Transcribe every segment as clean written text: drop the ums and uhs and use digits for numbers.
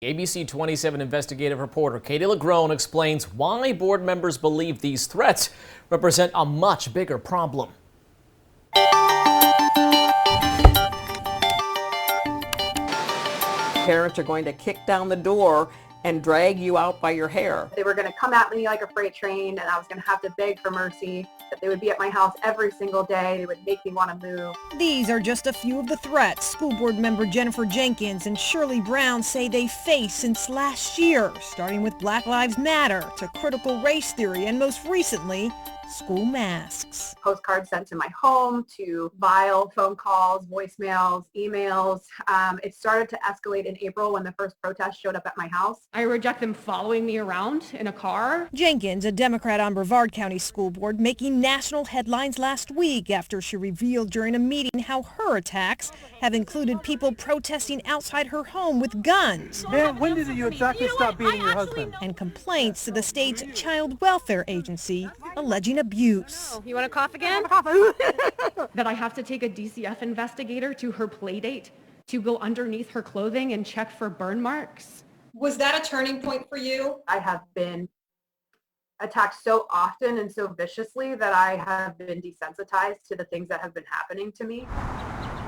ABC 27 investigative reporter Katie LaGrone explains why board members believe these threats represent a much bigger problem. Parents are going to kick down the door and drag you out by your hair. They were going to come at me like a freight train, and I was going to have to beg for mercy. That they would be at my house every single day. They would make me want to move. These are just a few of the threats school board member Jennifer Jenkins and Shirley Brown say they face since last year, starting with Black Lives Matter to critical race theory and most recently, school masks. Postcards sent to my home, to vile phone calls, voicemails, emails. It started to escalate in April when the first protest showed up at my house. I reject them following me around in a car. Jenkins, a Democrat on Brevard County School Board, making national headlines last week after she revealed during a meeting how her attacks have included people protesting outside her home with guns. Man, when did you exactly stop beating your husband? And complaints to the state's child welfare agency alleging abuse. You want to cough again? That I have to take a DCF investigator to her play date to go underneath her clothing and check for burn marks. Was that a turning point for you? I have been attacked so often and so viciously that I have been desensitized to the things that have been happening to me.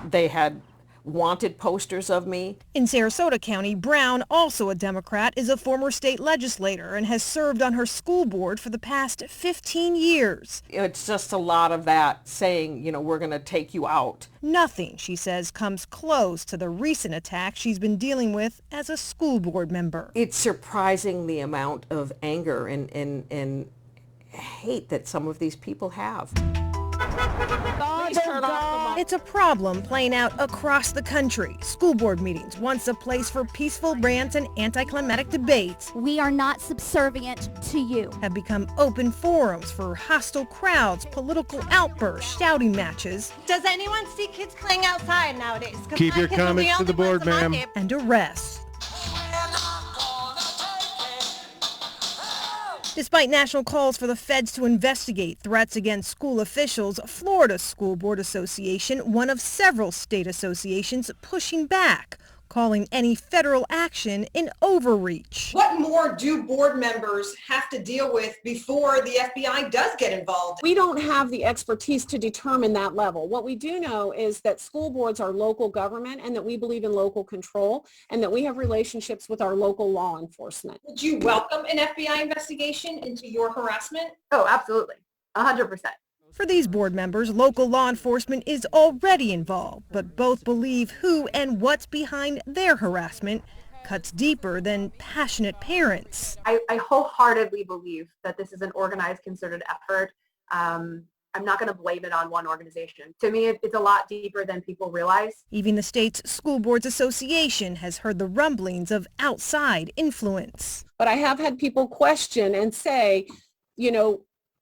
They had wanted posters of me. In Sarasota County, Brown, also a Democrat, is a former state legislator and has served on her school board for the past 15 years. It's just a lot of that saying, we're going to take you out. Nothing, she says, comes close to the recent attack she's been dealing with as a school board member. It's surprising the amount of anger and hate that some of these people have. It's a problem playing out across the country. School board meetings, once a place for peaceful rants and anticlimactic debates, we are not subservient to you, have become open forums for hostile crowds, political outbursts, shouting matches. Does anyone see kids playing outside nowadays? Keep your comments to the board, ma'am. And arrests. Despite national calls for the feds to investigate threats against school officials, Florida School Board Association, one of several state associations, pushing back, calling any federal action an overreach. What more do board members have to deal with before the FBI does get involved? We don't have the expertise to determine that level. What we do know is that school boards are local government and that we believe in local control and that we have relationships with our local law enforcement. Would you welcome an FBI investigation into your harassment? Oh, absolutely. 100%. For these board members, local law enforcement is already involved, but both believe who and what's behind their harassment cuts deeper than passionate parents. I wholeheartedly believe that this is an organized, concerted effort. I'm not going to blame it on one organization. To me, it's a lot deeper than people realize. Even the state's School Boards Association has heard the rumblings of outside influence. But I have had people question and say,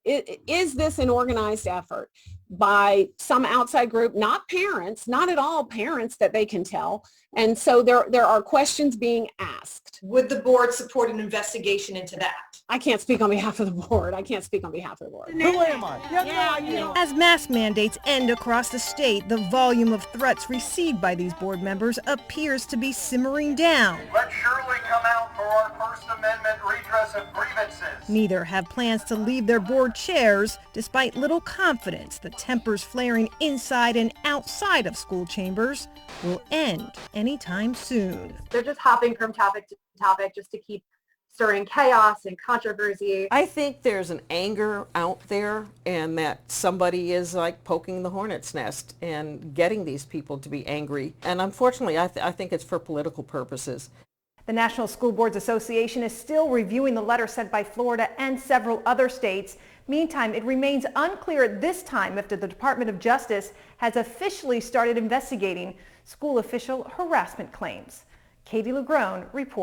is this an organized effort by some outside group, not parents, not at all parents that they can tell? And so there are questions being asked. Would the board support an investigation into that? I can't speak on behalf of the board. Who am I? As mask mandates end across the state, the volume of threats received by these board members appears to be simmering down. Let Shirley come out for our First Amendment redress of grievances. Neither have plans to leave their board chairs, despite little confidence the tempers flaring inside and outside of school chambers will end anytime soon. They're just hopping from topic to topic just to keep stirring chaos and controversy. I think there's an anger out there and that somebody is like poking the hornet's nest and getting these people to be angry. And unfortunately, I think it's for political purposes. The National School Boards Association is still reviewing the letter sent by Florida and several other states. Meantime, it remains unclear at this time if the Department of Justice has officially started investigating school official harassment claims. Katie LaGrone reports.